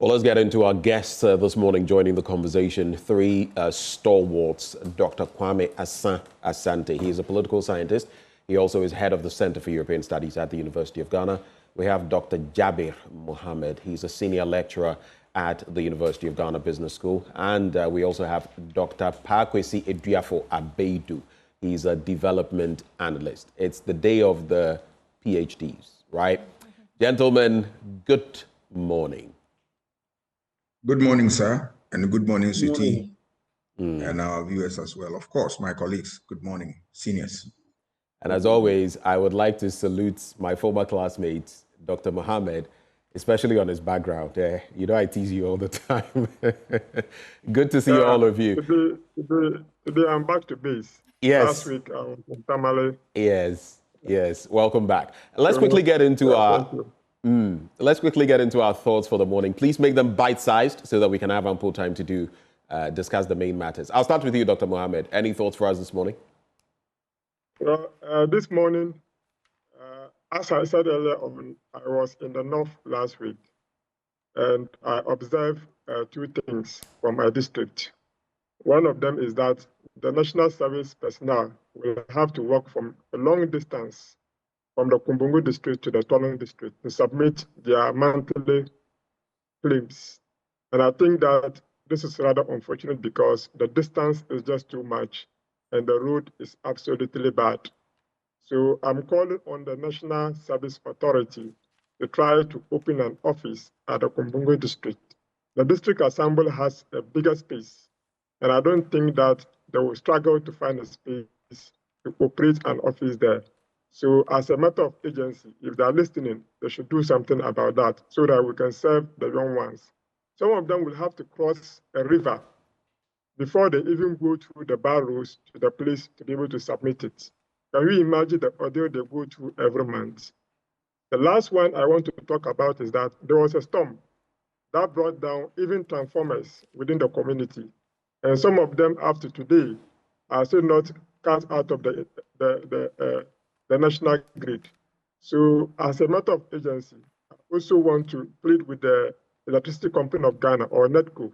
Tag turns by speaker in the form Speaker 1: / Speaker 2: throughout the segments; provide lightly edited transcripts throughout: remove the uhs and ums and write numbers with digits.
Speaker 1: Well, let's get into our guests this morning joining the conversation. Three stalwarts. Dr. Kwame Asante. He is a political scientist. He also is head of the Center for European Studies at the University of Ghana. We have Dr. Jabir Mohammed. He's a senior lecturer at the University of Ghana Business School. And we also have Dr. Pakwesi Eduafo Abeidu. He's a development analyst. It's the day of the PhDs, right? Gentlemen, good morning.
Speaker 2: Good morning, sir, and good morning, Sweetie, and our viewers as well. Of course, my colleagues, good morning, seniors.
Speaker 1: And as always, I would like to salute my former classmate, Dr. Mohammed, especially on his background. You know, I tease you all the time. Good to see all of you.
Speaker 3: Today I'm back to base.
Speaker 1: Yes.
Speaker 3: Last week I was in Tamale.
Speaker 1: Yes. Welcome back. Let's quickly get into Let's quickly get into our thoughts for the morning. Please make them bite-sized so that we can have ample time to discuss the main matters. I'll start with you, Dr. Mohammed. Any thoughts for us this morning?
Speaker 3: Well, this morning, as I said earlier on, I was in the north last week, and I observed two things from my district. One of them is that the national service personnel will have to walk from a long distance from the Kumbungu district to the Tolong district to submit their monthly claims. And I think that this is rather unfortunate because the distance is just too much and the road is absolutely bad. So I'm calling on the National Service Authority to try to open an office at the Kumbungu district. The district assembly has a bigger space, and I don't think that they will struggle to find a space to operate an office there. So as a matter of agency, if they're listening, they should do something about that so that we can serve the young ones. Some of them will have to cross a river before they even go through the barrows to the place to be able to submit it. Can you imagine the ordeal they go through every month? The last one I want to talk about is that there was a storm that brought down even transformers within the community. And some of them after today are still not cut out of the national grid. So as a matter of agency, I also want to plead with the Electricity Company of Ghana or NETCO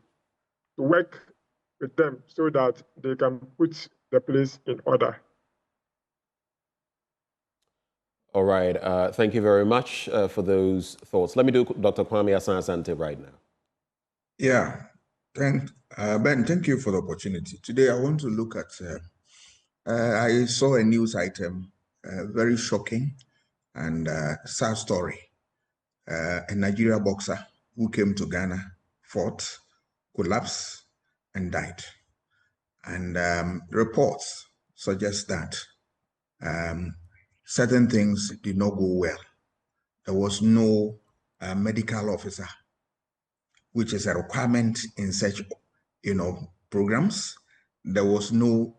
Speaker 3: to work with them so that they can put the place in order.
Speaker 1: All right. Thank you very much for those thoughts. Let me do Dr. Kwame Asante right now.
Speaker 2: Yeah. Ben, thank you for the opportunity. Today, I want to look at, I saw a news item, very shocking and sad story. A Nigeria boxer who came to Ghana, fought, collapsed, and died. And reports suggest that certain things did not go well. There was no medical officer, which is a requirement in such, programs. There was no,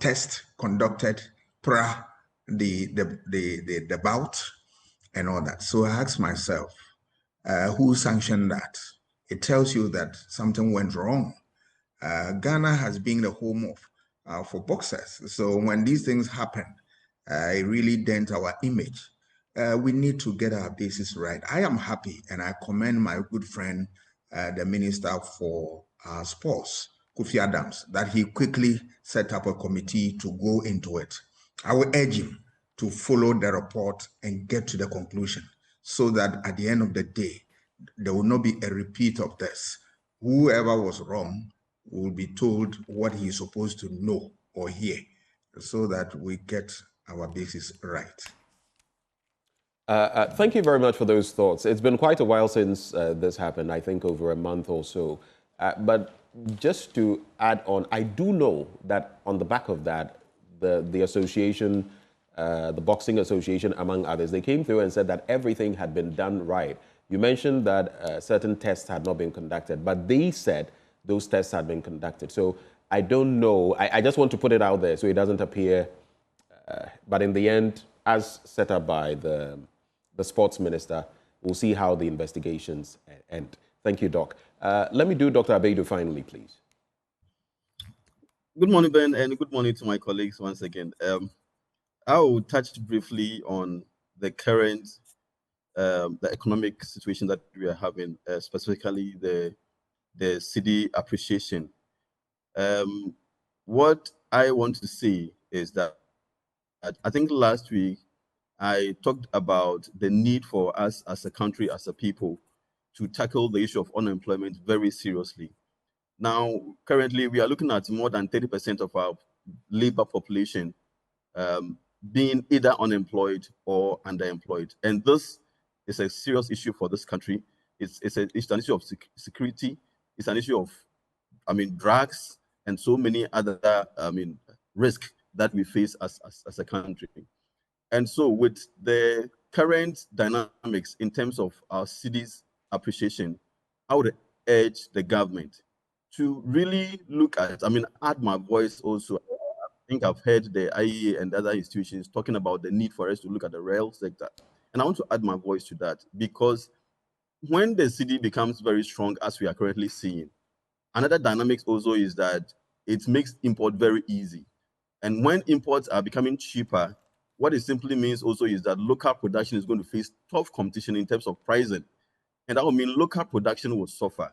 Speaker 2: test conducted prior the bout and all that. So I asked myself, who sanctioned that? It tells you that something went wrong. Ghana has been the home of for boxers. So when these things happen, it really dent our image. We need to get our bases right. I am happy, and I commend my good friend, the Minister for Sports, Kofi Adams, that he quickly set up a committee to go into it. I will urge him to follow the report and get to the conclusion so that at the end of the day, there will not be a repeat of this. Whoever was wrong will be told what he is supposed to know or hear so that we get our basis right.
Speaker 1: Thank you very much for those thoughts. It's been quite a while since this happened, I think over a month or so. But just to add on, I do know that on the back of that, the association, the Boxing Association, among others, they came through and said that everything had been done right. You mentioned that certain tests had not been conducted, but they said those tests had been conducted. So I don't know. I just want to put it out there so it doesn't appear. But in the end, as set up by the sports minister, we'll see how the investigations end. Thank you, Doc. Let me do Dr. Abeidu finally, please.
Speaker 4: Good morning, Ben, and good morning to my colleagues once again. I will touch briefly on the current the economic situation that we are having, specifically the cedi appreciation. What I want to say is that I think last week I talked about the need for us as a country, as a people, to tackle the issue of unemployment very seriously. Now, currently, we are looking at more than 30% of our labor population being either unemployed or underemployed. And this is a serious issue for this country. It's an issue of security. It's an issue of, drugs and so many other, risks that we face as a country. And so with the current dynamics in terms of our cedi's appreciation, I would urge the government to really look at, add my voice also. I think I've heard the IEA and other institutions talking about the need for us to look at the rail sector. And I want to add my voice to that, because when the cedi becomes very strong, as we are currently seeing, another dynamics also is that it makes import very easy. And when imports are becoming cheaper, what it simply means also is that local production is going to face tough competition in terms of pricing. And that will mean local production will suffer.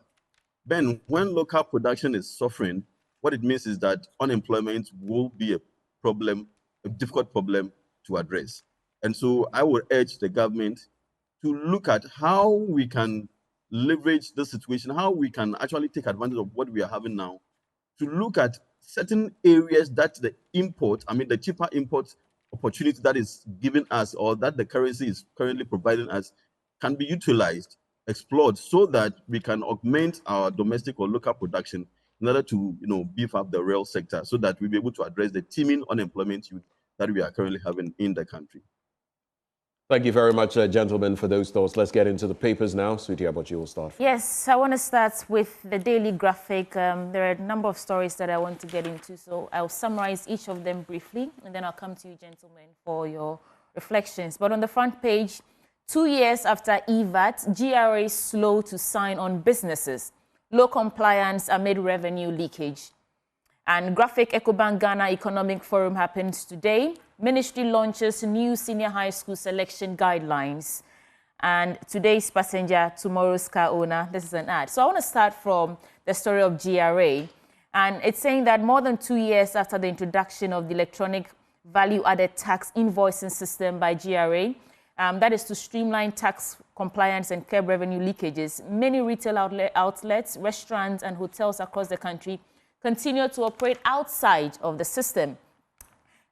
Speaker 4: Then when local production is suffering, what it means is that unemployment will be a problem, a difficult problem to address. And so I would urge the government to look at how we can leverage the situation, how we can actually take advantage of what we are having now, to look at certain areas that the cheaper import opportunity that is given us, or that the currency is currently providing us, can be utilized, explored, so that we can augment our domestic or local production in order to beef up the rail sector, so that we'll be able to address the teeming unemployment that we are currently having in the country.
Speaker 1: Thank you very much, gentlemen, for those thoughts. Let's get into the papers now. Sweetie, but you will start.
Speaker 5: Yes, I want to start with the Daily Graphic. There are a number of stories that I want to get into, so I'll summarize each of them briefly, and then I'll come to you, gentlemen, for your reflections. But on the front page, 2 years after EVAT, GRA slow to sign on businesses. Low compliance amid revenue leakage. And Graphic Ecobank Ghana Economic Forum happens today. Ministry launches new senior high school selection guidelines. And today's passenger, tomorrow's car owner. This is an ad. So I want to start from the story of GRA. And it's saying that more than 2 years after the introduction of the electronic value-added tax invoicing system by GRA, that is to streamline tax compliance and curb revenue leakages, many retail outlets, restaurants, and hotels across the country continue to operate outside of the system.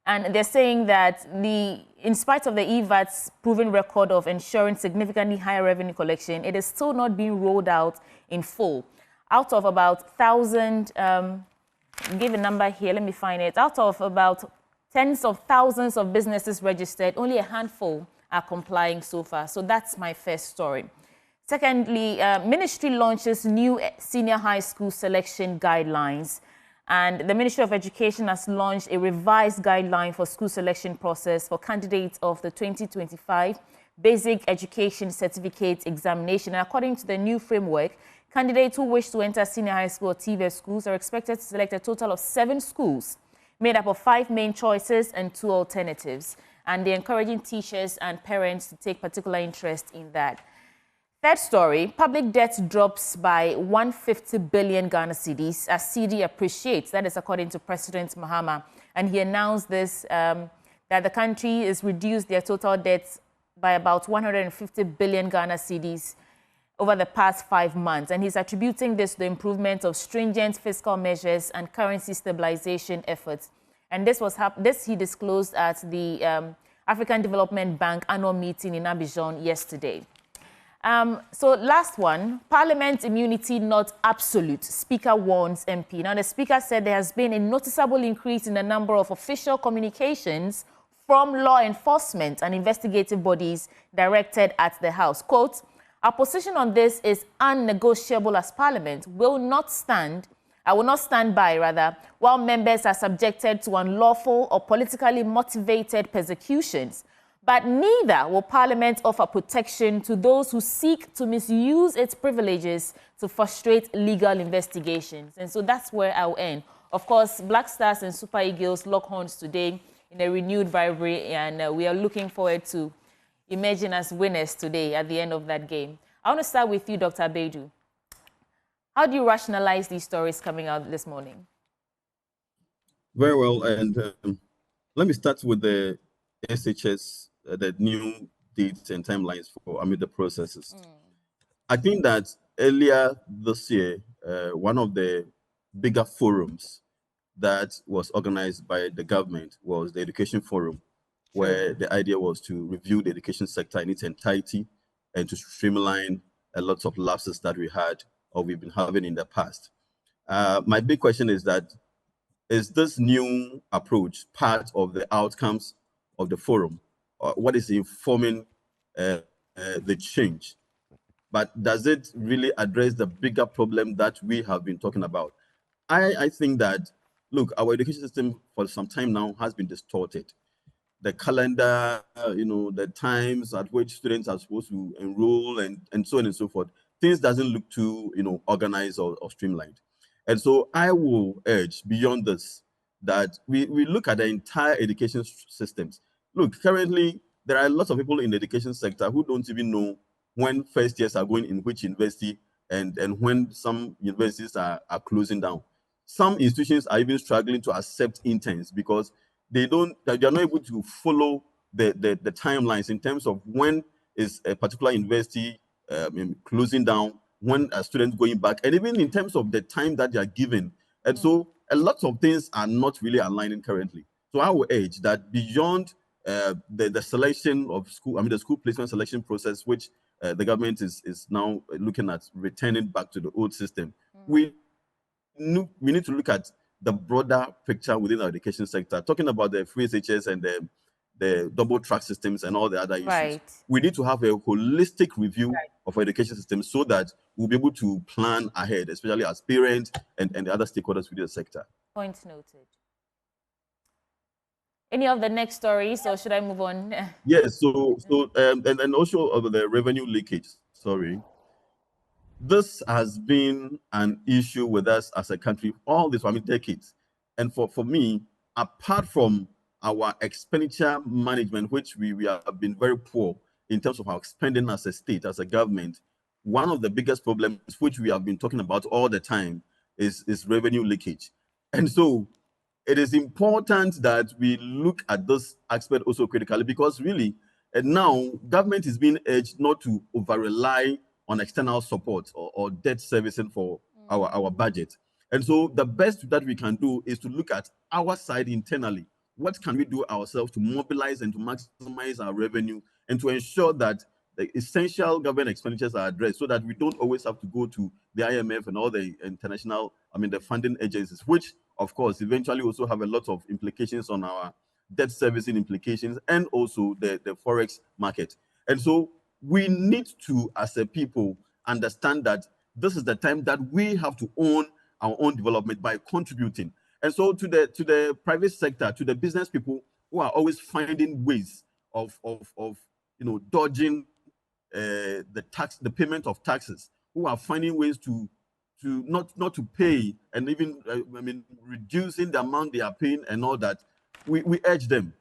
Speaker 5: And they're saying that in spite of the EVAT's proven record of ensuring significantly higher revenue collection, it is still not being rolled out in full. Out of about 1,000, give a number here, let me find it. Out of about tens of thousands of businesses registered, only a handful are complying so far. So that's my first story. Secondly, ministry launches new senior high school selection guidelines. And the Ministry of Education has launched a revised guideline for school selection process for candidates of the 2025 Basic Education Certificate Examination. And according to the new framework, candidates who wish to enter senior high school or TVET schools are expected to select a total of 7 schools, made up of 5 main choices and 2 alternatives. And they're encouraging teachers and parents to take particular interest in that. Third story, public debt drops by 150 billion Ghana cedis as cedi appreciates. That is according to President Mahama. And he announced this, that the country has reduced their total debts by about 150 billion Ghana cedis over the past 5 months. And he's attributing this to the improvement of stringent fiscal measures and currency stabilization efforts. And this he disclosed at the African Development Bank annual meeting in Abidjan yesterday. So last one, Parliament immunity not absolute, Speaker warns MP. Now the Speaker said there has been a noticeable increase in the number of official communications from law enforcement and investigative bodies directed at the House. Quote, our position on this is unnegotiable as Parliament. I will not stand by, while members are subjected to unlawful or politically motivated persecutions. But neither will Parliament offer protection to those who seek to misuse its privileges to frustrate legal investigations. And so that's where I'll end. Of course, Black Stars and Super Eagles lock horns today in a renewed rivalry, and we are looking forward to, emerging as winners today at the end of that game. I want to start with you, Dr. Baidu. How do you rationalize these stories coming out this morning?
Speaker 4: Very well, and let me start with the SHS, the new dates and timelines for the processes. I think that earlier this year, one of the bigger forums that was organized by the government was the Education Forum, where the idea was to review the education sector in its entirety and to streamline a lot of lapses that we had or we've been having in the past. My big question is that, is this new approach part of the outcomes of the forum? Or what is informing the change? But does it really address the bigger problem that we have been talking about? I think that, look, our education system for some time now has been distorted. The calendar, the times at which students are supposed to enroll and so on and so forth, things doesn't look too, organized or streamlined. And so I will urge beyond this that we look at the entire education systems. Look, currently, there are lots of people in the education sector who don't even know when first years are going in which university and when some universities are closing down. Some institutions are even struggling to accept interns because they are not able to follow the timelines in terms of when is a particular university closing down, when a student going back, and even in terms of the time that they are given. And so a lot of things are not really aligning currently. So I will urge that beyond the selection of school, the school placement selection process, which the government is now looking at returning back to the old system, we need to look at the broader picture within our education sector, talking about the free SHS and the double track systems and all the other issues. We need to have a holistic review of our education system so that we'll be able to plan ahead, especially as parents and the other stakeholders within the sector.
Speaker 5: Point noted. Any of the next stories, or should I move on?
Speaker 4: Yes, and also of the revenue leakage, sorry. This has been an issue with us as a country all these decades. And for me, apart from our expenditure management, which we have been very poor in terms of our spending as a state, as a government, one of the biggest problems which we have been talking about all the time is revenue leakage. And so it is important that we look at this aspect also critically, because really, now government is being urged not to over-rely on external support or debt servicing for our budget. And so the best that we can do is to look at our side internally. What can we do ourselves to mobilize and to maximize our revenue and to ensure that the essential government expenditures are addressed, so that we don't always have to go to the IMF and all the international, the funding agencies, which of course eventually also have a lot of implications on our debt servicing implications and also the forex market. And so we need to, as a people, understand that this is the time that we have to own our own development by contributing. And so to the private sector, to the business people who are always finding ways of dodging the payment of taxes, who are finding ways to not to pay, and even reducing the amount they are paying and all that, we urge them.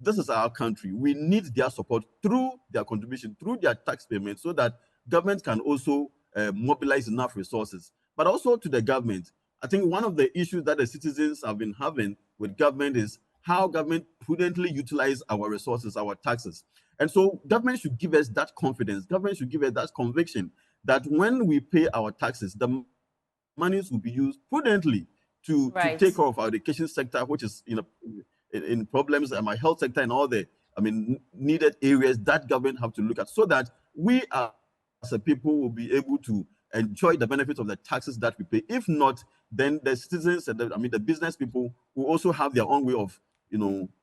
Speaker 4: This is our country. We need their support through their contribution, through their tax payments, so that government can also mobilize enough resources. But also to the government, I think one of the issues that the citizens have been having with government is how government prudently utilize our resources, our taxes. And so government should give us that confidence. Government should give us that conviction that when we pay our taxes, the monies will be used prudently to take care of our education sector, which is in problems, and my health sector and all the needed areas that government have to look at, so that we as a people will be able to enjoy the benefits of the taxes that we pay. If not, then the citizens and the business people will also have their own way of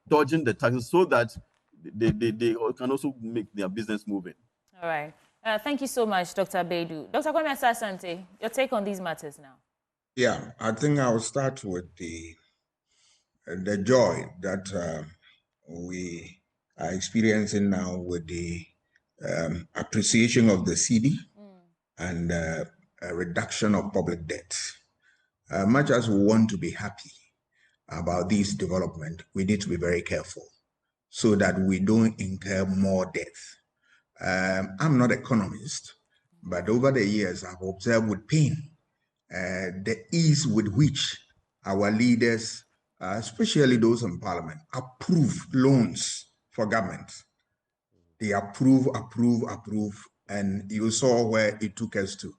Speaker 4: dodging the taxes, so that they can also make their business moving.
Speaker 5: All right. Thank you so much, Dr. Baidu. Dr. Kwame Asante, your take on these matters now.
Speaker 2: Yeah, I think I'll start with the joy that we are experiencing now with the appreciation of the cedi and a reduction of public debt. Much as we want to be happy about this development, we need to be very careful so that we don't incur more debt. I'm not an economist, but over the years, I've observed with pain the ease with which our leaders, especially those in parliament, approve loans for government. They approve, and you saw where it took us to.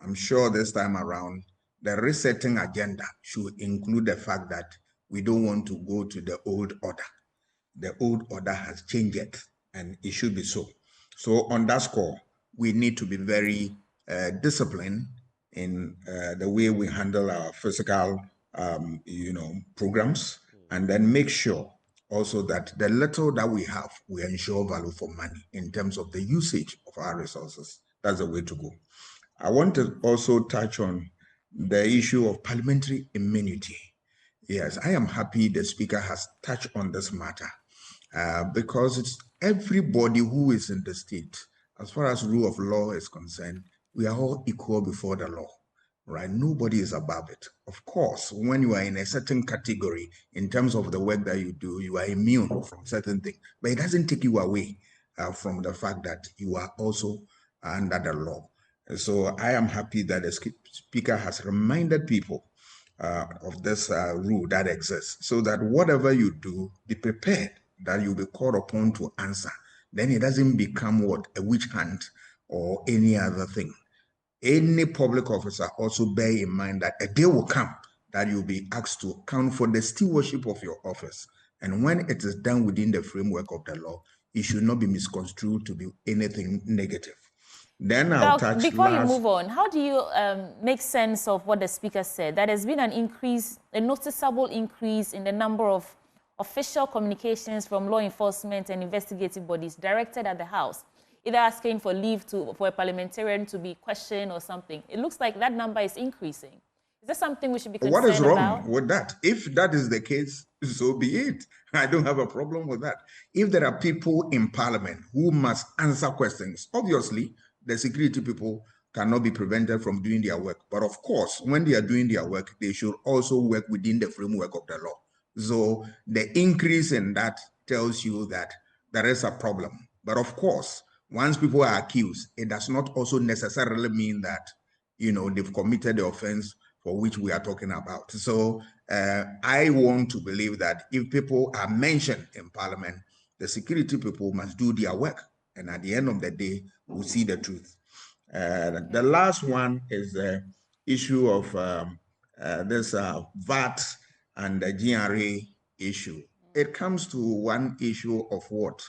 Speaker 2: I'm sure this time around, the resetting agenda should include the fact that we don't want to go to the old order. The old order has changed, and it should be so. So on that score, we need to be very disciplined in the way we handle our physical, programs, and then make sure also that the little that we have, we ensure value for money in terms of the usage of our resources. That's the way to go. I want to also touch on the issue of parliamentary immunity. Yes, I am happy the Speaker has touched on this matter because it's everybody who is in the state, as far as rule of law is concerned, we are all equal before the law, right? Nobody is above it. Of course, when you are in a certain category, in terms of the work that you do, you are immune from certain things, but it doesn't take you away from the fact that you are also under the law. So I am happy that the Speaker has reminded people of this rule that exists, so that whatever you do, be prepared that you'll be called upon to answer. Then it doesn't become a witch hunt or any other thing. Any public officer also bear in mind that a day will come that you'll be asked to account for the stewardship of your office. And when it is done within the framework of the law, it should not be misconstrued to be anything negative. Then I'll touch
Speaker 5: before you move on, how do you make sense of what the Speaker said? That there's been an increase, a noticeable increase in the number of official communications from law enforcement and investigative bodies directed at the House, either asking for leave for a parliamentarian to be questioned or something. It looks like that number is increasing. Is there something we should be concerned about?
Speaker 2: What is wrong with that? If that is the case, so be it. I don't have a problem with that. If there are people in Parliament who must answer questions, obviously, the security people cannot be prevented from doing their work. But of course, when they are doing their work, they should also work within the framework of the law. So the increase in that tells you that there is a problem. But of course, once people are accused, it does not also necessarily mean that, they've committed the offense for which we are talking about. So I want to believe that if people are mentioned in Parliament, the security people must do their work. And at the end of the day, we'll see the truth. The last one is the issue of this VAT and the GRA issue. It comes to one issue of what?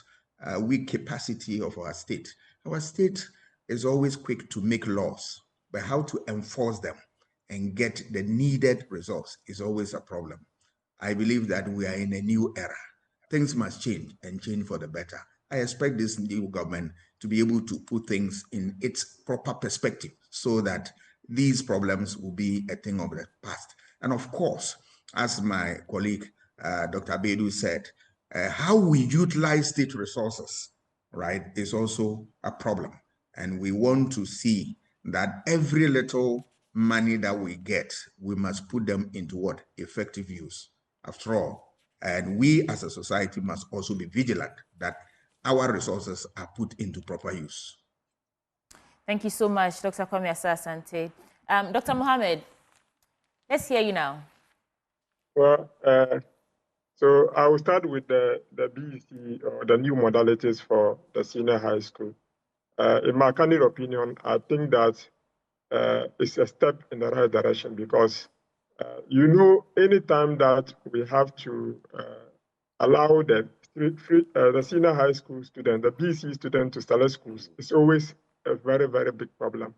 Speaker 2: Weak capacity of our state. Our state is always quick to make laws, but how to enforce them and get the needed results is always a problem. I believe that we are in a new era. Things must change and change for the better. I expect this new government to be able to put things in its proper perspective so that these problems will be a thing of the past. And of course, as my colleague, Dr. Bedu said, how we utilize state resources, right, is also a problem. And we want to see that every little money that we get, we must put them into what? Effective use. After all, and we as a society must also be vigilant that our resources are put into proper use.
Speaker 5: Thank you so much, Dr. Kwame Asante. Dr. Mohammed, let's hear you now.
Speaker 3: Well, so I will start with the BEC, or the new modalities for the senior high school. In my candid opinion, I think that it's a step in the right direction because, anytime that we have to allow the senior high school student, the BC student to select schools, it's always a very, very big problem.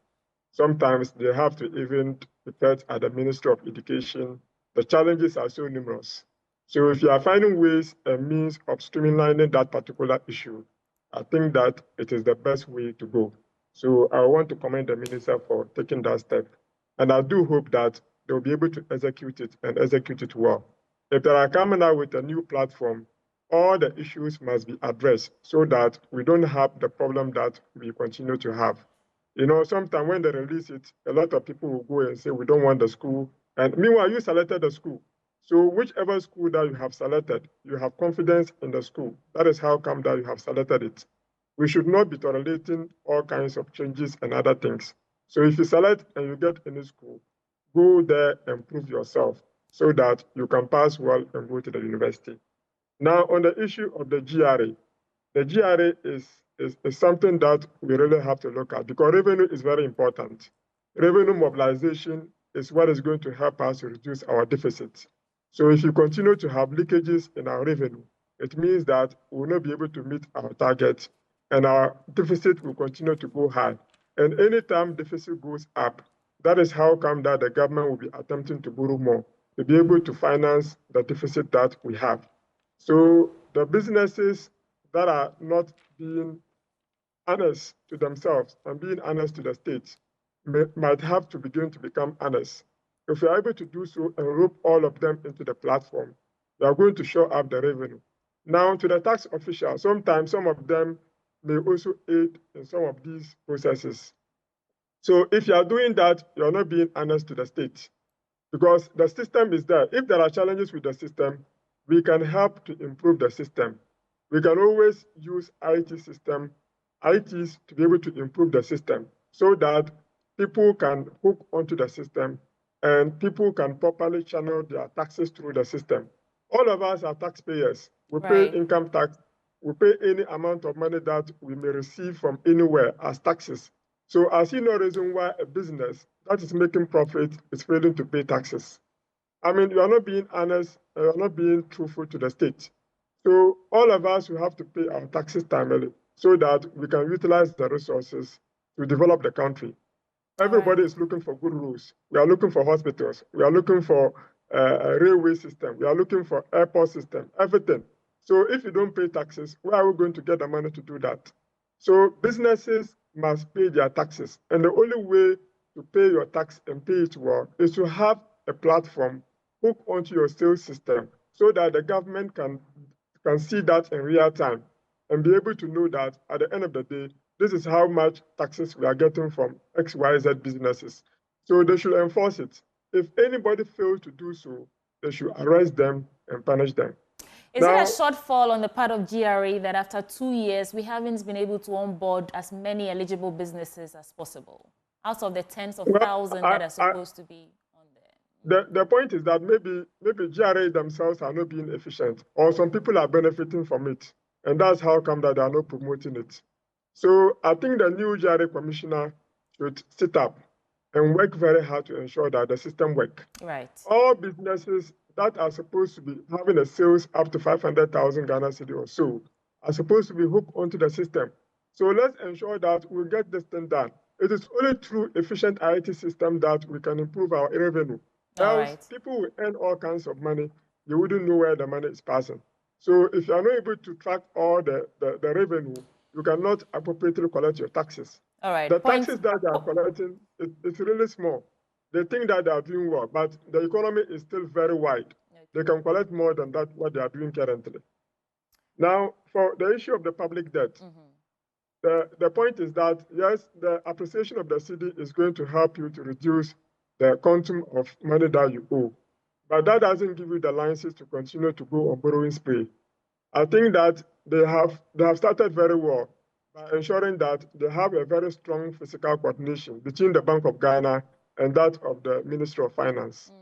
Speaker 3: Sometimes they have to even report at the Ministry of Education. The challenges are so numerous. So if you are finding ways and means of streamlining that particular issue, I think that it is the best way to go. So I want to commend the minister for taking that step. And I do hope that they'll be able to execute it and execute it well. If they are coming out with a new platform, all the issues must be addressed so that we don't have the problem that we continue to have. Sometimes when they release it, a lot of people will go and say, we don't want the school. And meanwhile, you selected the school. So whichever school that you have selected, you have confidence in the school. That is how come that you have selected it. we should not be tolerating all kinds of changes and other things. So if you select and you get any school, go there and prove yourself so that you can pass well and go to the university. Now, on the issue of the GRA is something that we really have to look at because revenue is very important. Revenue mobilization is what is going to help us reduce our deficit. So if you continue to have leakages in our revenue, it means that we will not be able to meet our target and our deficit will continue to go high. And anytime deficit goes up, that is how come that the government will be attempting to borrow more to be able to finance the deficit that we have. So the businesses that are not being honest to themselves and being honest to the state might have to begin to become honest. If we are able to do so and rope all of them into the platform, they are going to show up the revenue. Now, to the tax officials, sometimes some of them may also aid in some of these processes. So if you are doing that, you are not being honest to the state because the system is there. If there are challenges with the system, we can help to improve the system. We can always use ITs to be able to improve the system so that people can hook onto the system and people can properly channel their taxes through the system. All of us are taxpayers. We pay income tax. We pay any amount of money that we may receive from anywhere as taxes. So I see no reason why a business that is making profit is failing to pay taxes. I mean, you are not being honest, you are not being truthful to the state. So all of us will have to pay our taxes timely so that we can utilize the resources to develop the country. Everybody is looking for good roads. We are looking for hospitals. We are looking for a railway system. We are looking for airport system, everything. So if you don't pay taxes, where are we going to get the money to do that? So businesses must pay their taxes. And the only way to pay your tax and pay it well is to have a platform hook onto your sales system so that the government can see that in real time and be able to know that at the end of the day, this is how much taxes we are getting from XYZ businesses. So they should enforce it. If anybody fails to do so, they should arrest them and punish them.
Speaker 5: Is it a shortfall on the part of GRA that after 2 years, we haven't been able to onboard as many eligible businesses as possible out of the tens of thousands that are supposed to be on there?
Speaker 3: The point is that maybe GRA themselves are not being efficient, or some people are benefiting from it, and that's how come that they are not promoting it. So I think the new GRA commissioner should sit up and work very hard to ensure that the system works.
Speaker 5: Right.
Speaker 3: All businesses that are supposed to be having a sales up to 500,000 Ghana cedi or so are supposed to be hooked onto the system. So let's ensure that we get this thing done. It is only through efficient IT system that we can improve our revenue. Else, people will earn all kinds of money. You wouldn't know where the money is passing. So if you are not able to track all the revenue, you cannot appropriately collect your taxes.
Speaker 5: All right.
Speaker 3: The taxes that they are collecting, it's really small. They think that they are doing well, but the economy is still very wide. Okay. They can collect more than that, what they are doing currently. Now, for the issue of the public debt, the point is that, yes, the appreciation of the cedi is going to help you to reduce the quantum of money that you owe. But that doesn't give you the license to continue to go on borrowing spree. I think that they have started very well by ensuring that they have a very strong physical coordination between the Bank of Ghana and that of the Ministry of Finance.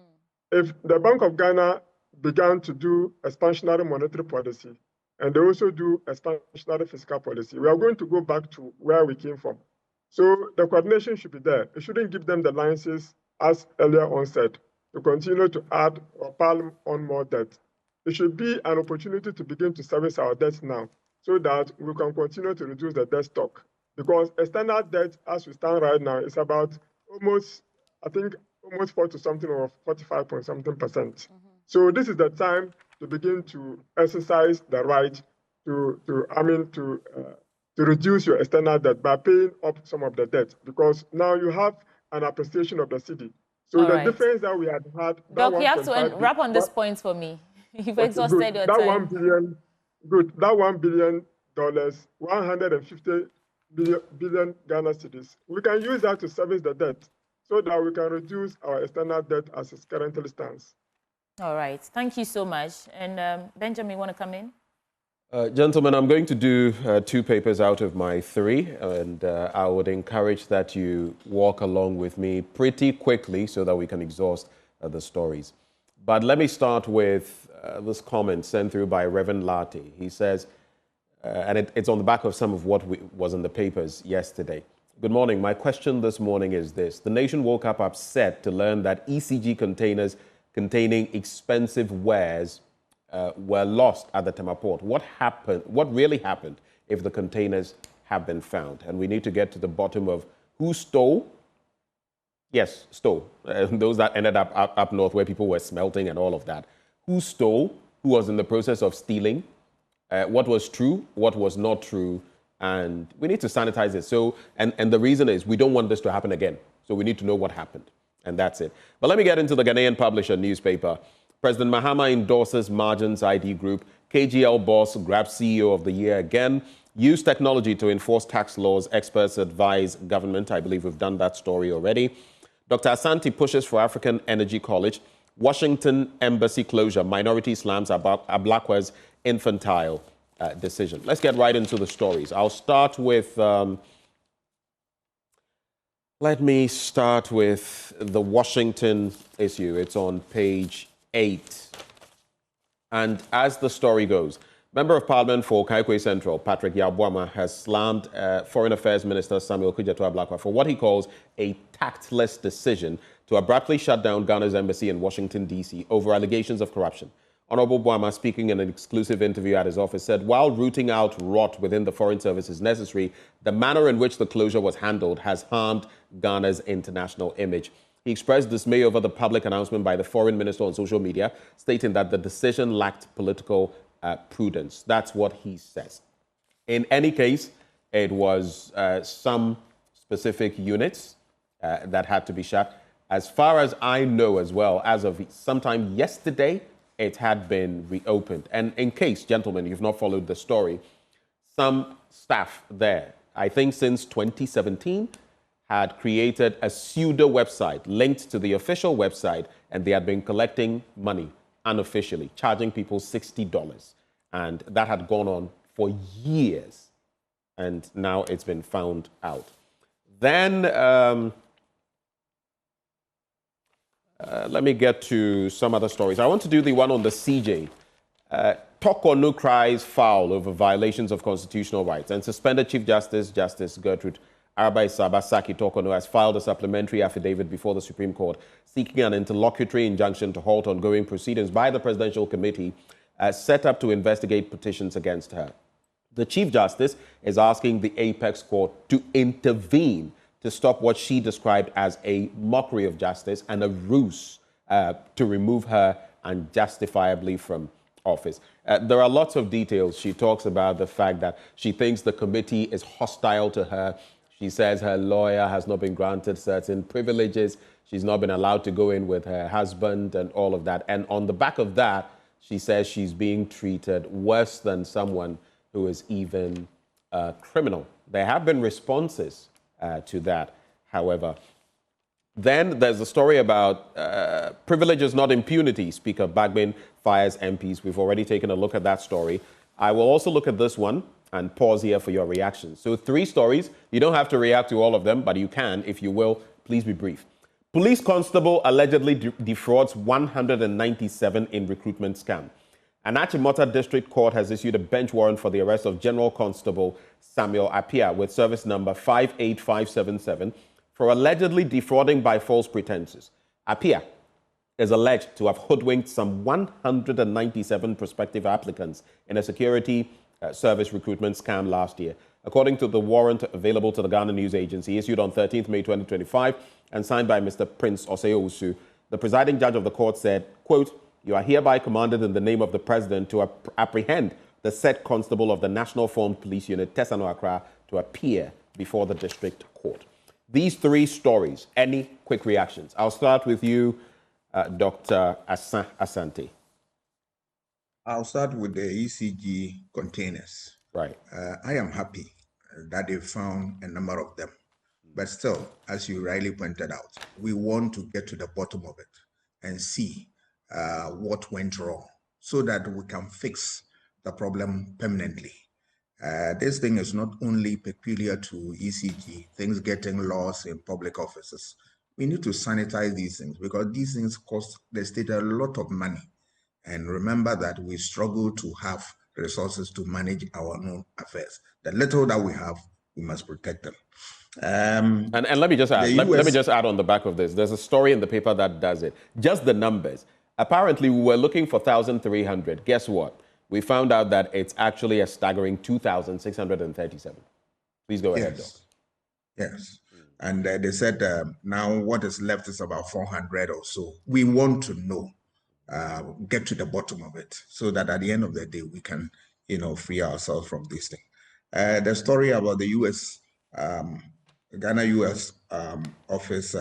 Speaker 3: If the Bank of Ghana began to do expansionary monetary policy, and they also do expansionary fiscal policy, we are going to go back to where we came from. So the coordination should be there. It shouldn't give them the licenses, as earlier on said, to continue to add or pile on more debt. It should be an opportunity to begin to service our debt now so that we can continue to reduce the debt stock. Because external debt, as we stand right now, is about almost 40 something or 45 point something %. So this is the time to begin to exercise the right to reduce your external debt by paying up some of the debt, because now you have an appreciation of the cedi. So the difference that we had.
Speaker 5: Doc, you have to wrap on this point for me. You've exhausted your time.
Speaker 3: $1 billion, that $1 billion, 150 billion Ghana cedis. We can use that to service the debt so that we can reduce our external debt as it currently stands.
Speaker 5: All right. Thank you so much. And Benjamin, want to come in?
Speaker 1: Gentlemen, I'm going to do 2 papers out of my 3, and I would encourage that you walk along with me pretty quickly so that we can exhaust the stories. But let me start with this comment sent through by Reverend Lati. He says, and it's on the back of some of what was in the papers yesterday. Good morning. My question this morning is this. The nation woke up upset to learn that ECG containers containing expensive wares were lost at the Tema port. What happened? What really happened if the containers have been found? And we need to get to the bottom of who stole. Yes, stole. Those that ended up north where people were smelting and all of that. Who stole? Who was in the process of stealing? What was true? What was not true? And we need to sanitize it. So, and the reason is we don't want this to happen again. So we need to know what happened. And that's it. But let me get into the Ghanaian Publisher newspaper. President Mahama endorses Margins ID Group. KGL boss grabs CEO of the year again. Use technology to enforce tax laws. Experts advise government. I believe we've done that story already. Dr. Asante pushes for African Energy College. Washington embassy closure. Minority slams Ablakwa's infantile decision. Let's get right into the stories. I'll start with... let me start with the Washington issue. It's on page 8. And as the story goes, Member of Parliament for Kaikwe Central, Patrick Yabwama, has slammed Foreign Affairs Minister Samuel Okudzeto Ablakwa for what he calls a tactless decision to abruptly shut down Ghana's embassy in Washington, D.C. over allegations of corruption. Honorable Bwama, speaking in an exclusive interview at his office, said while rooting out rot within the Foreign Service is necessary, the manner in which the closure was handled has harmed Ghana's international image. He expressed dismay over the public announcement by the foreign minister on social media, stating that the decision lacked political prudence. That's what he says. In any case, it was some specific units that had to be shut. As far as I know as well, as of sometime yesterday, it had been reopened. And in case, gentlemen, you've not followed the story, some staff there, I think since 2017, had created a pseudo website linked to the official website, and they had been collecting money unofficially, charging people $60. And that had gone on for years. And now it's been found out. Then let me get to some other stories. I want to do the one on the CJ. Tokonu cries foul over violations of constitutional rights, and suspended Chief Justice Gertrude Arabai Saki Tokonu has filed a supplementary affidavit before the Supreme Court seeking an interlocutory injunction to halt ongoing proceedings by the Presidential Committee set up to investigate petitions against her. The Chief Justice is asking the Apex Court to intervene to stop what she described as a mockery of justice and a ruse to remove her unjustifiably from office. There are lots of details. She talks about the fact that she thinks the committee is hostile to her. She says her lawyer has not been granted certain privileges. She's not been allowed to go in with her husband and all of that. And on the back of that, she says she's being treated worse than someone who is even a criminal. There have been responses to that, however. Then there's a story about privileges, not impunity. Speaker Bagbin fires MPs. We've already taken a look at that story. I will also look at this one and pause here for your reactions. So 3 stories. You don't have to react to all of them, but you can, if you will. Please be brief. Police constable allegedly defrauds 197 in recruitment scam. An Achimota District Court has issued a bench warrant for the arrest of General Constable Samuel Appiah with service number 58577 for allegedly defrauding by false pretenses. Appiah is alleged to have hoodwinked some 197 prospective applicants in a security service recruitment scam last year. According to the warrant available to the Ghana News Agency, issued on 13th May 2025 and signed by Mr. Prince Oseo-Usu, the presiding judge of the court said, quote, "You are hereby commanded in the name of the president to apprehend the said constable of the National Formed Police Unit, Tesano Accra, to appear before the district court." These 3 stories, any quick reactions? I'll start with you, Dr. Asante.
Speaker 2: I'll start with the ECG containers.
Speaker 1: Right.
Speaker 2: I am happy that they found a number of them. But still, as you rightly pointed out, we want to get to the bottom of it and see what went wrong so that we can fix the problem permanently. This thing is not only peculiar to ECG, things getting lost in public offices. We need to sanitize these things because these things cost the state a lot of money. And remember that we struggle to have resources to manage our own affairs. The little that we have, we must protect them.
Speaker 1: And let me just add, let me just add on the back of this. There's a story in the paper that does it. Just the numbers. Apparently, we were looking for 1,300. Guess what? We found out that it's actually a staggering 2,637. Please go ahead, Doc.
Speaker 2: Yes. And they said now what is left is about 400 or so. We want to know, get to the bottom of it, so that at the end of the day, we can, free ourselves from this thing. The story about the U.S., Ghana U.S. Office,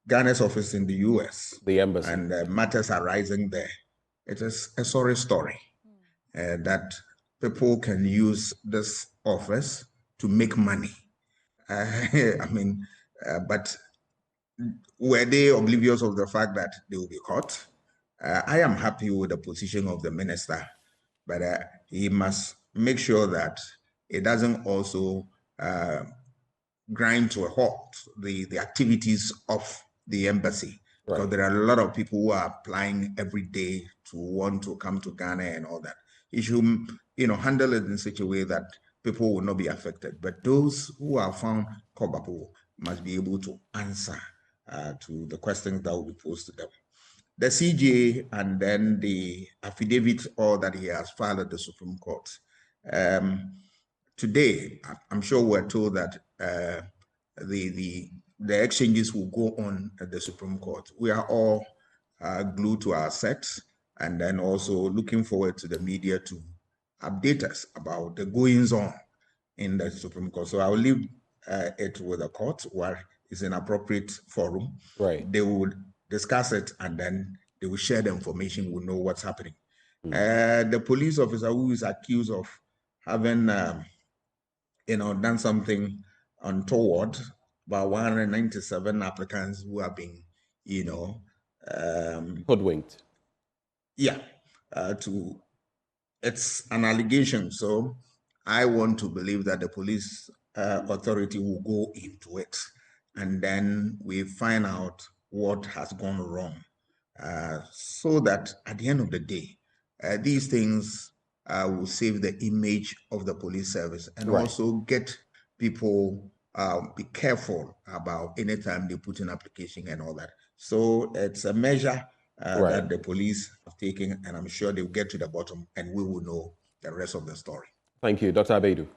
Speaker 2: Ghana's office in the U.S.
Speaker 1: The embassy.
Speaker 2: And matters arising there. It is a sorry story that people can use this office to make money. But were they oblivious of the fact that they will be caught? I am happy with the position of the minister, but he must make sure that it doesn't also grind to a halt the activities of the embassy. Right. Because there are a lot of people who are applying every day to want to come to Ghana and all that. You should, handle it in such a way that people will not be affected. But those who are found culpable must be able to answer to the questions that will be posed to them. The CJ and then the affidavit all that he has filed at the Supreme Court. Today, I'm sure we're told that the exchanges will go on at the Supreme Court. We are all glued to our sets and then also looking forward to the media to update us about the goings on in the Supreme Court. So I'll leave it with the court where it's an appropriate forum.
Speaker 1: Right.
Speaker 2: They would discuss it and then they will share the information. We'll know what's happening. The police officer who is accused of having, done something untoward, about 197 applicants who have been,
Speaker 1: hoodwinked.
Speaker 2: Yeah, it's an allegation. So I want to believe that the police authority will go into it and then we find out what has gone wrong so that at the end of the day, these things will save the image of the police service and also get people be careful about anytime they put in application and all that. So it's a measure that the police have taken, and I'm sure they'll get to the bottom and we will know the rest of the story.
Speaker 1: Thank you. Dr. Abedu.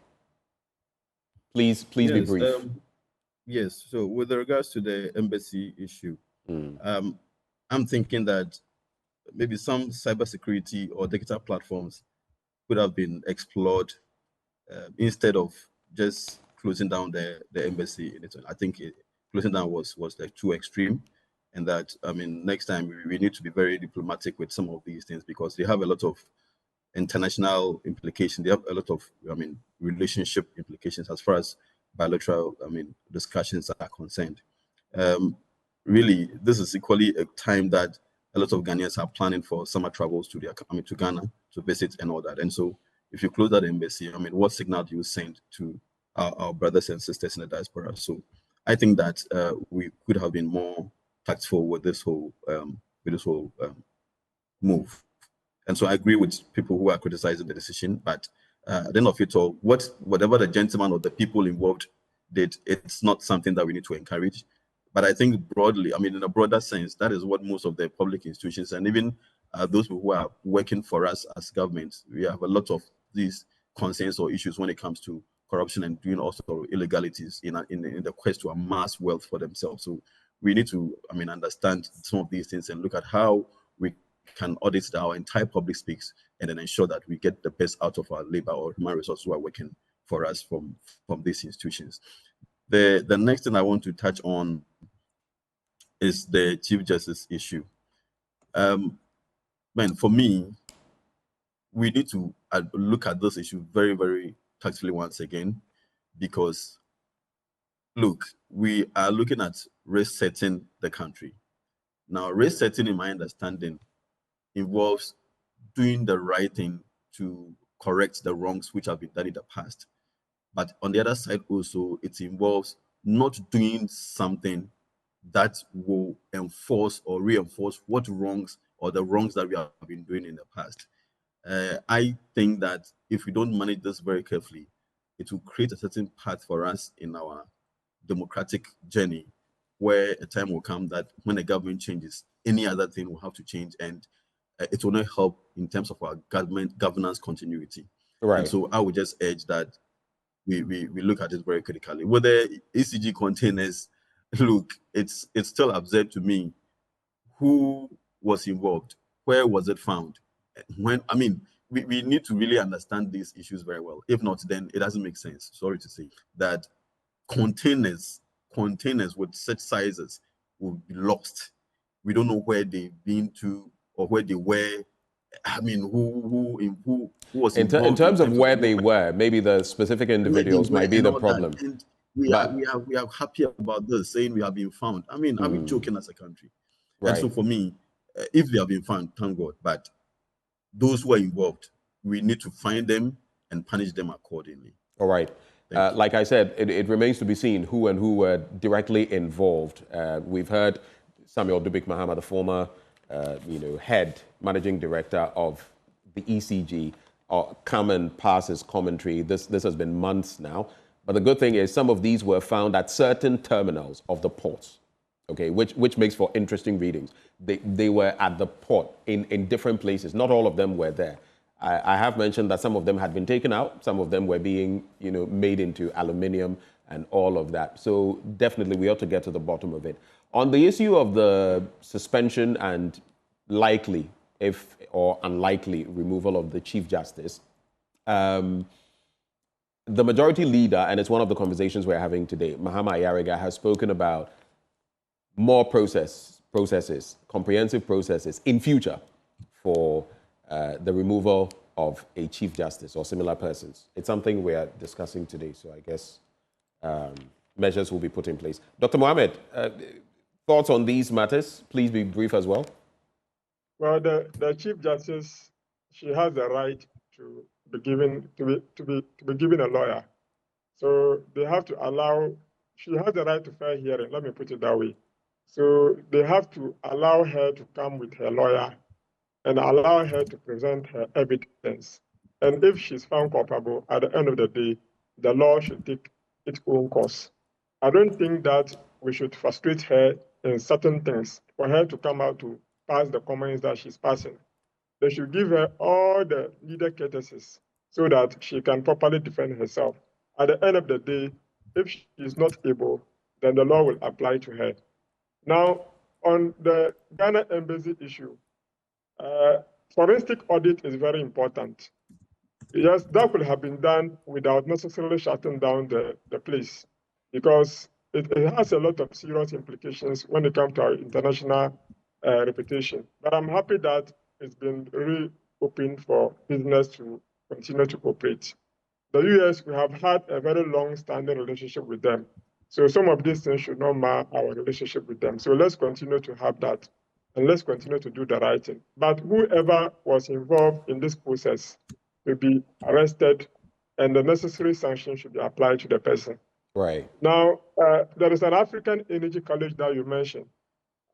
Speaker 1: Please be brief.
Speaker 4: Yes, so with regards to the embassy issue, I'm thinking that maybe some cybersecurity or digital platforms could have been explored instead of just closing down the embassy in it. I think closing down was like too extreme, and that next time we need to be very diplomatic with some of these things because they have a lot of international implications. They have a lot of relationship implications as far as bilateral discussions are concerned. Really, this is equally a time that a lot of Ghanaians are planning for summer travels to to Ghana to visit and all that. And so, if you close that embassy, what signal do you send to our brothers and sisters in the diaspora? So, I think that we could have been more tactful with this whole move. And so, I agree with people who are criticizing the decision. But at the end of it all, whatever the gentleman or the people involved did, it's not something that we need to encourage. But I think broadly, in a broader sense, that is what most of the public institutions and even those who are working for us as government, we have a lot of these concerns or issues when it comes to corruption and doing also illegalities in the quest to amass wealth for themselves. So we need to, understand some of these things and look at how we can audit that our entire public speaks and then ensure that we get the best out of our labor or human resources who are working for us from these institutions. The next thing I want to touch on is the Chief Justice issue. For me, we need to look at this issue very, very tactfully once again, because, look, we are looking at risk setting the country. Now, risk setting, in my understanding, involves doing the right thing to correct the wrongs which have been done in the past. But on the other side also, it involves not doing something that will enforce or reinforce what wrongs or the wrongs that we have been doing in the past. I think that if we don't manage this very carefully, it will create a certain path for us in our democratic journey, where a time will come that when the government changes, any other thing will have to change, and it will not help in terms of our governance continuity.
Speaker 1: Right.
Speaker 4: And so I would just urge that we look at it very critically. With the ECG containers, look, it's still absurd to me. Who was involved? Where was it found? When, I mean, we need to really understand these issues very well. If not, then it doesn't make sense, sorry to say, that containers with such sizes will be lost. We don't know where they've been to or where they were. I mean, who was involved
Speaker 1: in terms of where they were, maybe the specific individuals might be the problem.
Speaker 4: And we are happy about this, saying we have been found. I mean, are we joking as a country?
Speaker 1: Right.
Speaker 4: And so for me, if they have been found, thank God. But those who are involved, we need to find them and punish them accordingly.
Speaker 1: All right. Like I said, it remains to be seen who were directly involved. We've heard Samuel Dubik Mahama, the former head managing director of the ECG, come and pass his commentary. This has been months now. But the good thing is some of these were found at certain terminals of the ports, okay, which makes for interesting readings. They were at the port in different places. Not all of them were there. I have mentioned that some of them had been taken out. Some of them were being, made into aluminium and all of that. So definitely we ought to get to the bottom of it. On the issue of the suspension and likely, if or unlikely, removal of the Chief Justice, the majority leader, and it's one of the conversations we're having today, Mahama Ayariga, has spoken about more processes, comprehensive processes in future for the removal of a Chief Justice or similar persons. It's something we are discussing today, so I guess measures will be put in place. Dr. Mohammed, thoughts on these matters? Please be brief as well.
Speaker 3: Well, the Chief Justice, she has the right to be given a lawyer. So they have to allow. She has the right to fair hearing. Let me put it that way. So they have to allow her to come with her lawyer and allow her to present her evidence. And if she's found culpable, at the end of the day, the law should take its own course. I don't think that we should frustrate her in certain things for her to come out to pass the comments that she's passing. They should give her all the needed courtesies so that she can properly defend herself. At the end of the day, if she is not able, then the law will apply to her. Now, on the Ghana embassy issue, forensic audit is very important. Yes, that could have been done without necessarily shutting down the place, because it has a lot of serious implications when it comes to our international reputation. But I'm happy that it's been reopened for business to continue to operate. The US, we have had a very long-standing relationship with them. So some of these things should not mar our relationship with them. So let's continue to have that, and let's continue to do the right thing. But whoever was involved in this process will be arrested, and the necessary sanctions should be applied to the person.
Speaker 1: Right.
Speaker 3: Now, there is an African Energy College that you mentioned.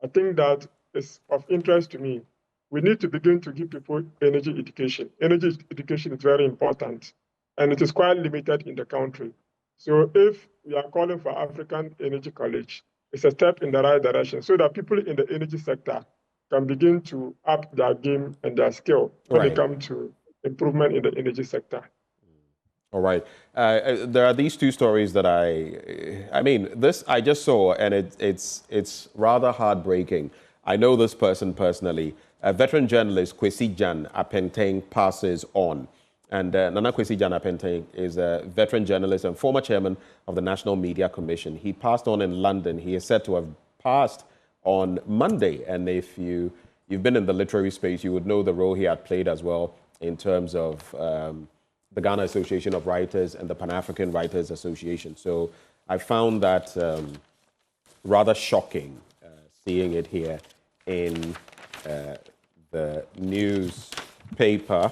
Speaker 3: I think that is of interest to me. We need to begin to give people energy education. Energy education is very important, and it is quite limited in the country. So if we are calling for African Energy College, it's a step in the right direction so that people in the energy sector can begin to up their game and their skill when it comes to improvement in the energy sector.
Speaker 1: All right. There are these two stories that I mean, this I just saw, and it's rather heartbreaking. I know this person personally. Veteran journalist Kwesi Jan Apenteng passes on. And Nana Kwesi Jan Apenteng is a veteran journalist and former chairman of the National Media Commission. He passed on in London. He is said to have passed on Monday. And if you've been in the literary space, you would know the role he had played as well in terms of the Ghana Association of Writers and the Pan-African Writers Association. So I found that rather shocking, seeing it here in the newspaper.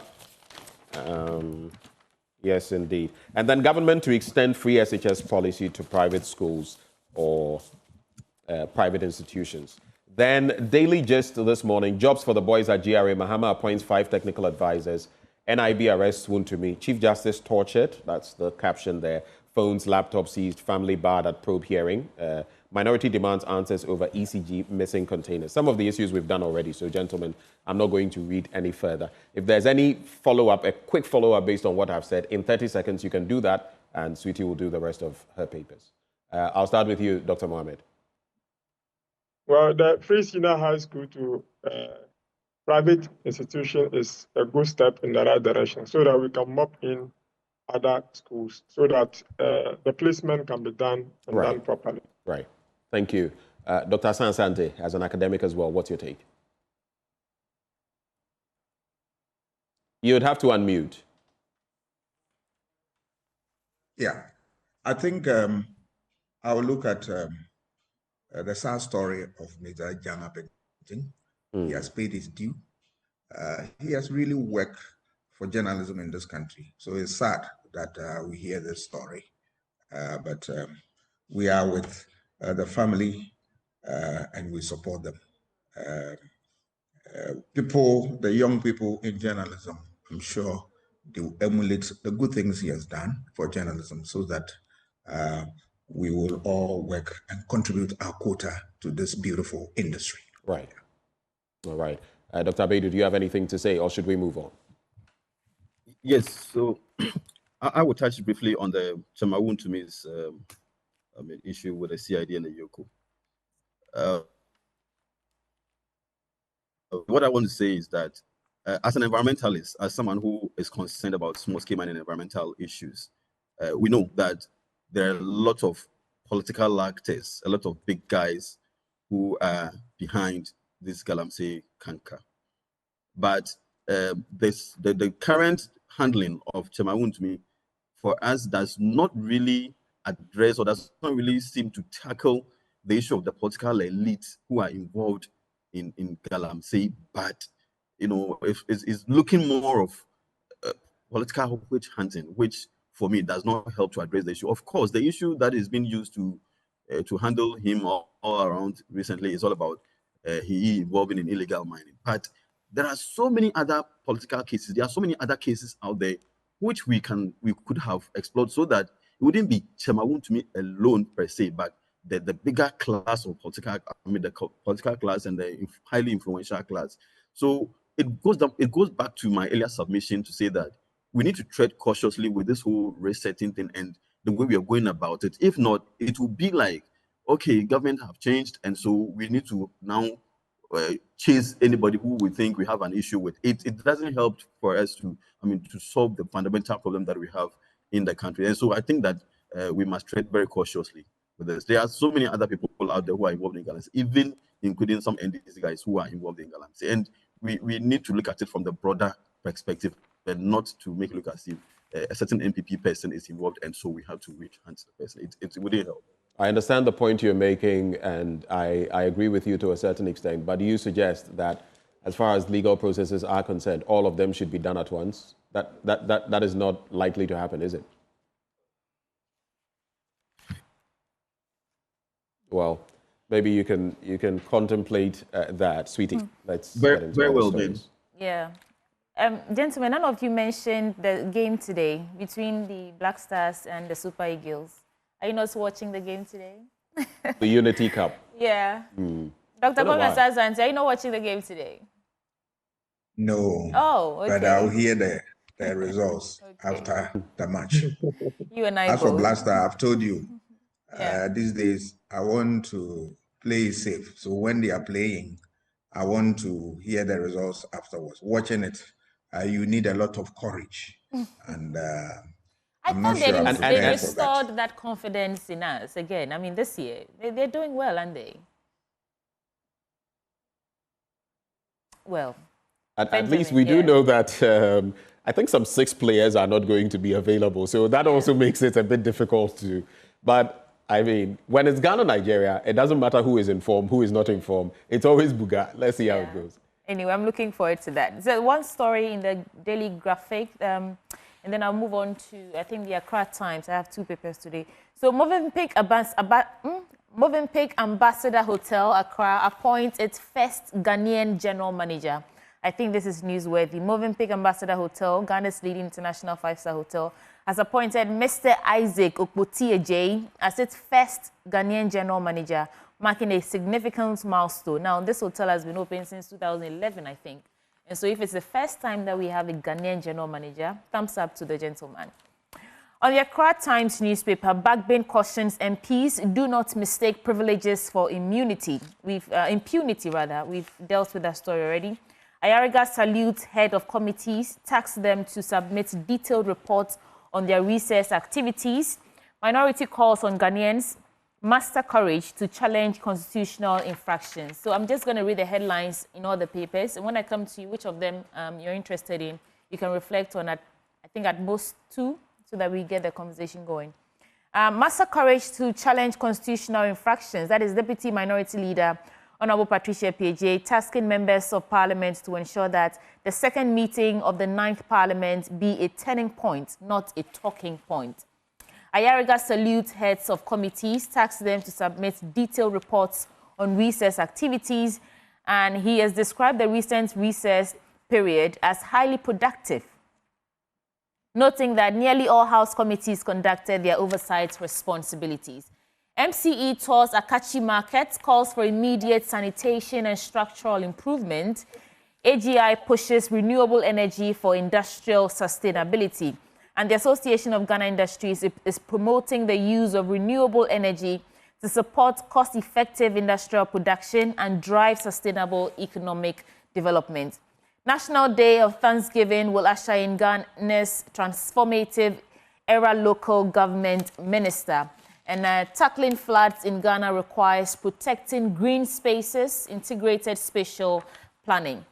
Speaker 1: Yes, indeed. And then government to extend free SHS policy to private schools or private institutions. Then daily gist this morning, jobs for the boys at GRA. Mahama appoints 5 technical advisors. NIB arrests Wontumi. Chief Justice tortured. That's the caption there. Phones, laptops seized. Family barred at probe hearing. Minority demands answers over ECG missing containers. Some of the issues we've done already. So, gentlemen, I'm not going to read any further. If there's any follow-up, a quick follow-up based on what I've said, in 30 seconds, you can do that, and Sweetie will do the rest of her papers. I'll start with you, Dr. Mohammed.
Speaker 3: Well, the free senior high school to private institution is a good step in the right direction so that we can mop in other schools so that the placement can be done and done properly.
Speaker 1: Right. Thank you. Dr. Sansante, as an academic as well, what's your take? You would have to unmute.
Speaker 2: Yeah, I think I will look at the sad story of Major Janga Benjamin. He has paid his due. He has really worked for journalism in this country. So it's sad that we hear this story. But we are with the family and we support them. The young people in journalism, I'm sure they will emulate the good things he has done for journalism so that we will all work and contribute our quota to this beautiful industry.
Speaker 1: Right. All right. Dr. Abedu, do you have anything to say or should we move on?
Speaker 4: Yes, so I will touch briefly on the Chamawun to me's issue with the CID and the Yoko. What I want to say is that as an environmentalist, as someone who is concerned about small-scale mining and environmental issues, we know that there are a lot of political actors, a lot of big guys who are behind this Galamsey canker. But the current handling of Chamawun to me, for us, does not really address or does not really seem to tackle the issue of the political elite who are involved in Galamsey, but is looking more of political witch hunting, which for me does not help to address the issue. Of course, the issue that is being used to handle him all around recently is all about he involving in illegal mining. But there are so many other political cases. There are so many other cases out there which we could have explored so that it wouldn't be Chamawun to me alone per se, but the bigger class of political, the political class and the highly influential class. So it goes back to my earlier submission to say that we need to tread cautiously with this whole resetting thing and the way we are going about it. If not, it will be like, okay, government have changed, and so we need to now chase anybody who we think we have an issue with. It doesn't help for us to solve the fundamental problem that we have in the country. And so I think that we must tread very cautiously with this. There are so many other people out there who are involved in Galamsey, even including some NDC guys who are involved in Galamsey. And we need to look at it from the broader perspective and not to make it look as if a certain MPP person is involved and so we have to reach hands to the person. It wouldn't help.
Speaker 1: I understand the point you're making, and I agree with you to a certain extent, but do you suggest that as far as legal processes are concerned, all of them should be done at once? That is not likely to happen, is it? Well, maybe you can contemplate that, Sweetie. Let's get into
Speaker 4: very
Speaker 1: our
Speaker 4: well
Speaker 1: stories.
Speaker 5: Yeah. Gentlemen, none of you mentioned the game today between the Black Stars and the Super Eagles. Are you not watching the game today?
Speaker 1: The Unity Cup.
Speaker 5: Yeah. Dr. Kwame Sazanti, are you not watching the game today?
Speaker 2: No.
Speaker 5: Oh, okay.
Speaker 2: But I'll hear the results after the match.
Speaker 5: You and I
Speaker 2: As
Speaker 5: both.
Speaker 2: for Blaster, I've told you, these days, I want to play safe. So when they are playing, I want to hear the results afterwards. Watching it, you need a lot of courage. And I'm not sure
Speaker 5: they restored that confidence in us again. I mean, this year, they're doing well, aren't they? Well,
Speaker 1: at least we do know that I think some 6 players are not going to be available. So that also makes it a bit difficult to. But I mean, when it's Ghana, Nigeria, it doesn't matter who is in form, who is not in form. It's always Buga. Let's see how it goes.
Speaker 5: Anyway, I'm looking forward to that. So one story in the Daily Graphic, and then I'll move on to, I think, the Accra Times. I have two papers today. So Movenpick Ambassador Hotel, Accra, appoints its first Ghanaian general manager. I think this is newsworthy. Movenpick Ambassador Hotel, Ghana's leading international five-star hotel, has appointed Mr. Isaac Okpotieje as its first Ghanaian general manager, marking a significant milestone. Now, this hotel has been open since 2011, I think. And so if it's the first time that we have a Ghanaian general manager, thumbs up to the gentleman. On the Accra Times newspaper, Bagbin cautions MPs do not mistake privileges for impunity. We've dealt with that story already. Ayariga salutes head of committees, tasked them to submit detailed reports on their recess activities. Minority calls on Ghanaians muster courage to challenge constitutional infractions. So I'm just going to read the headlines in all the papers. And when I come to you, which of them you're interested in, you can reflect on, I think, at most two, so that we get the conversation going. Muster courage to challenge constitutional infractions. That is Deputy Minority Leader Honorable Patricia PJ, tasking members of Parliament to ensure that the second meeting of the 9th Parliament be a turning point, not a talking point. Ayariga salutes heads of committees, tasks them to submit detailed reports on recess activities, and he has described the recent recess period as highly productive, noting that nearly all House committees conducted their oversight responsibilities. MCE tours Akachi Market, calls for immediate sanitation and structural improvement. AGI pushes renewable energy for industrial sustainability. And the Association of Ghana Industries is promoting the use of renewable energy to support cost-effective industrial production and drive sustainable economic development. National Day of Thanksgiving will usher in Ghana's transformative era local government minister. And tackling floods in Ghana requires protecting green spaces, integrated spatial planning.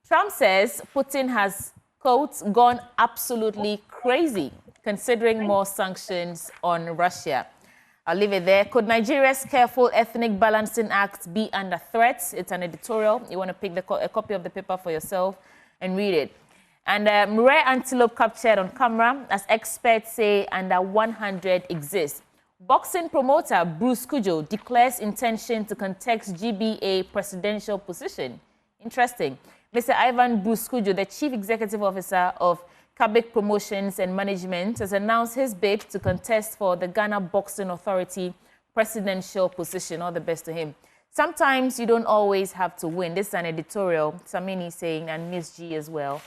Speaker 5: Trump says Putin has, quote, gone absolutely crazy, considering more sanctions on Russia. I'll leave it there. Could Nigeria's careful ethnic balancing act be under threat? It's an editorial. You want to pick a copy of the paper for yourself and read it. And rare antelope captured on camera, as experts say under 100 exist. Boxing promoter Bruce Kujo declares intention to contest GBA presidential position. Interesting. Mr. Ivan Bruce Kujo, the Chief Executive Officer of Kabik Promotions and Management, has announced his bid to contest for the Ghana Boxing Authority presidential position. All the best to him. Sometimes you don't always have to win. This is an editorial, Samini saying, and Miss G as well.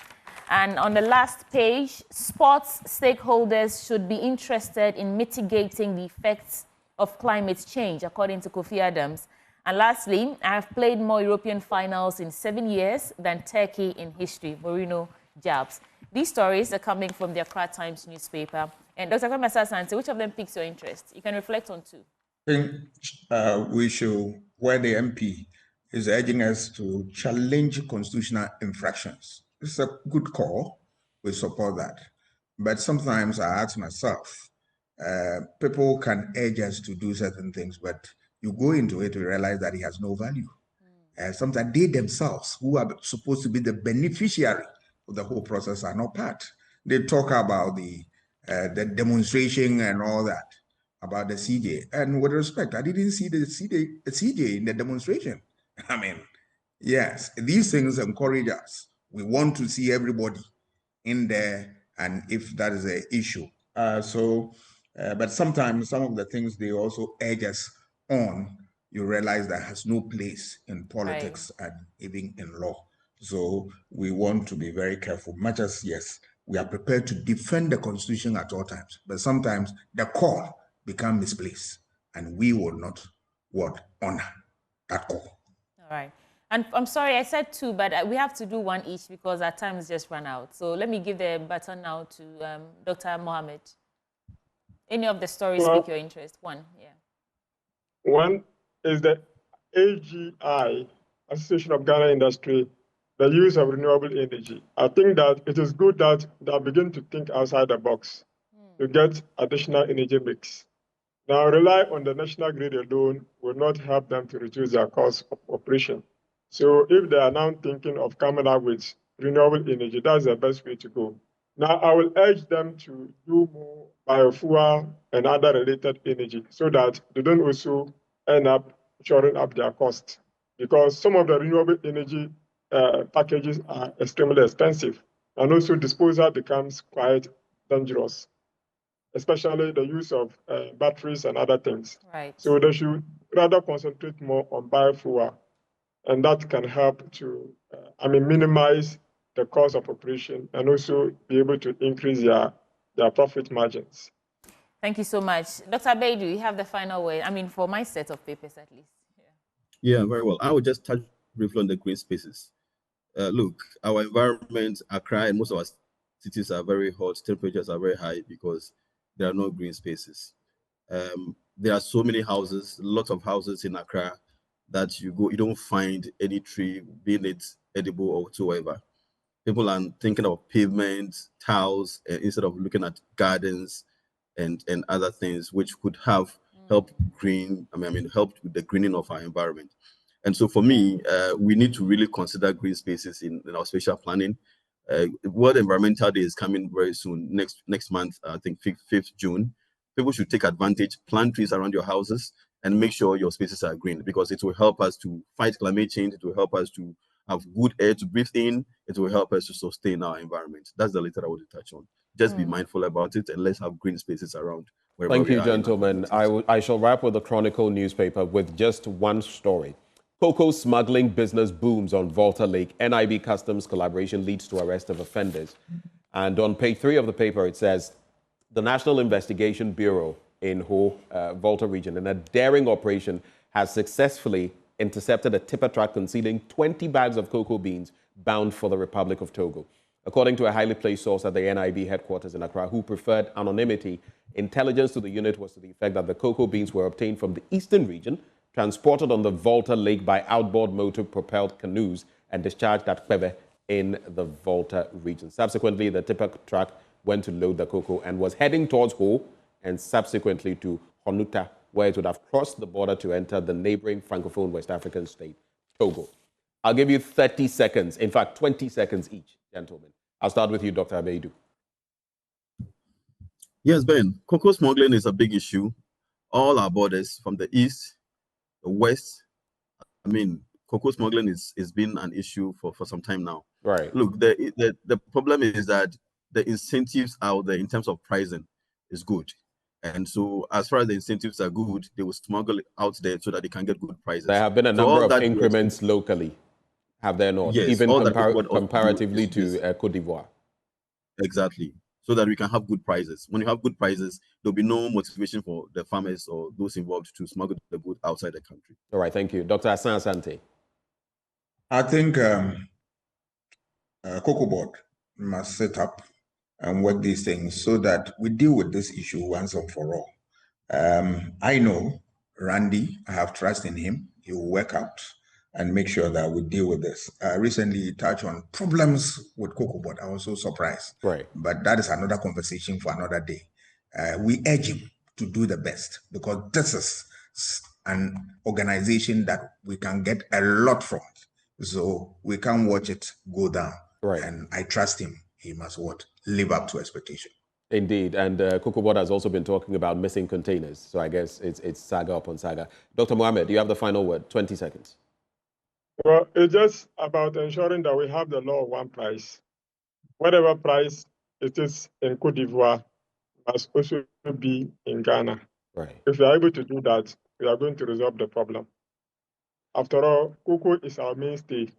Speaker 5: And on the last page, sports stakeholders should be interested in mitigating the effects of climate change, according to Kofi Adams. And lastly, I have played more European finals in 7 years than Turkey in history. Mourinho jabs. These stories are coming from the Accra Times newspaper. And Dr. Kwamasa Asante, which of them piques your interest? You can reflect on two.
Speaker 2: I think we should, where the MP is urging us to challenge constitutional infractions. It's a good call. We support that. But sometimes I ask myself, people can urge us to do certain things, but you go into it to realize that it has no value. Sometimes they themselves, who are supposed to be the beneficiary of the whole process, are not part. They talk about the demonstration and all that, about the CJ. And with respect, I didn't see the CJ in the demonstration. I mean, yes, these things encourage us. We want to see everybody in there, and if that is an issue. But sometimes some of the things they also urge us on, you realize that has no place in politics and even in law. So we want to be very careful, much as, yes, we are prepared to defend the Constitution at all times, but sometimes the call becomes misplaced, and we will not honor that call.
Speaker 5: All right. And I'm sorry, I said two, but we have to do one each because our time has just run out. So let me give the baton now to Dr. Mohammed. Any of the stories pique your interest? One, yeah.
Speaker 3: One is the AGI, Association of Ghana Industry, the use of renewable energy. I think that it is good that they begin to think outside the box to get additional energy mix. Now, rely on the national grid alone will not help them to reduce their cost of operation. So if they are now thinking of coming up with renewable energy, that's the best way to go. Now, I will urge them to do more biofuel and other related energy so that they don't also end up shoring up their costs, because some of the renewable energy packages are extremely expensive, and also disposal becomes quite dangerous, especially the use of batteries and other things.
Speaker 5: Right.
Speaker 3: So they should rather concentrate more on biofuel, and that can help to, minimize the cost of operation and also be able to increase their profit margins.
Speaker 5: Thank you so much. Dr. Abedu, you have the final word. I mean, for my set of papers at least.
Speaker 4: Yeah, very well. I will just touch briefly on the green spaces. Look, our environment, Accra and most of our cities are very hot, temperatures are very high because there are no green spaces. There are so many houses, lots of houses in Accra that you don't find any tree, being it edible or whatsoever. People are thinking of pavement, tiles, instead of looking at gardens and other things which could have help help with the greening of our environment. And so for me, we need to really consider green spaces in our spatial planning. World Environmental Day is coming very soon, next month, I think 5th June. People should take advantage, plant trees around your houses, and make sure your spaces are green, because it will help us to fight climate change. It will help us to have good air to breathe in. It will help us to sustain our environment. That's the little I want to touch on. Just be mindful about it, and let's have green spaces around.
Speaker 1: Thank you, gentlemen. I shall wrap with the Chronicle newspaper with just one story. Cocoa smuggling business booms on Volta Lake. NIB Customs collaboration leads to arrest of offenders. And on page 3 of the paper, it says, the National Investigation Bureau in Volta region, in a daring operation, has successfully intercepted a tipper truck concealing 20 bags of cocoa beans bound for the Republic of Togo. According to a highly placed source at the NIB headquarters in Accra, who preferred anonymity, intelligence to the unit was to the effect that the cocoa beans were obtained from the eastern region, transported on the Volta Lake by outboard motor-propelled canoes, and discharged at Kwebe in the Volta region. Subsequently, the tipper truck went to load the cocoa and was heading towards Ho and subsequently to Honuta, where it would have crossed the border to enter the neighboring Francophone West African state, Togo. I'll give you 30 seconds, in fact, 20 seconds each, gentlemen. I'll start with you, Dr. Abedu.
Speaker 4: Yes, Ben, cocoa smuggling is a big issue. All our borders, from the east, the west, cocoa smuggling is been an issue for some time now.
Speaker 1: Right.
Speaker 4: Look, the problem is that the incentives out there in terms of pricing is good. And so as far as the incentives are good, they will smuggle it out there so that they can get good prices.
Speaker 1: There have been a number of increments locally, have there not?
Speaker 4: Yes,
Speaker 1: even comparatively to Cote d'Ivoire.
Speaker 4: Exactly. So that we can have good prices. When you have good prices, there'll be no motivation for the farmers or those involved to smuggle the good outside the country.
Speaker 1: All right, thank you. Dr. Asan Asante.
Speaker 2: I think Cocoa Board must set up and work these things so that we deal with this issue once and for all. I know Randy, I have trust in him. He will work out and make sure that we deal with this. Recently, he touched on problems with Cocoa Board. I was so surprised.
Speaker 1: Right.
Speaker 2: But that is another conversation for another day. We urge him to do the best, because this is an organization that we can get a lot from. So we can't watch it go down.
Speaker 1: Right.
Speaker 2: And I trust him. He must live up to expectation.
Speaker 1: Indeed. And Cocoa Board has also been talking about missing containers. So I guess it's saga upon saga. Dr. Mohammed, you have the final word. 20 seconds.
Speaker 3: Well, it's just about ensuring that we have the law of one price. Whatever price it is in Cote d'Ivoire must also be in Ghana.
Speaker 1: Right.
Speaker 3: If we are able to do that, we are going to resolve the problem. After all, cocoa is our mainstay.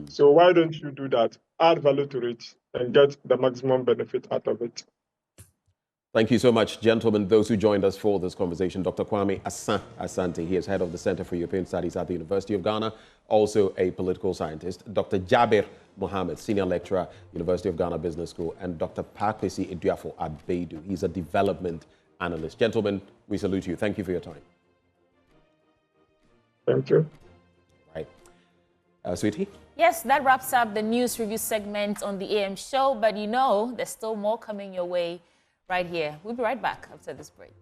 Speaker 3: So why don't you do that? Add value to it and get the maximum benefit out of it.
Speaker 1: Thank you so much, gentlemen, those who joined us for this conversation. Dr. Kwame Asante, he is head of the Center for European Studies at the University of Ghana, also a political scientist. Dr. Jabir Mohammed, senior lecturer, University of Ghana Business School, and Dr. Pakwesi Eduafo Abedu. He's a development analyst. Gentlemen, we salute you. Thank you for your time.
Speaker 3: Thank you.
Speaker 1: Right. Sweetie?
Speaker 5: Yes, that wraps up the news review segment on the AM show, but you know, there's still more coming your way right here. We'll be right back after this break.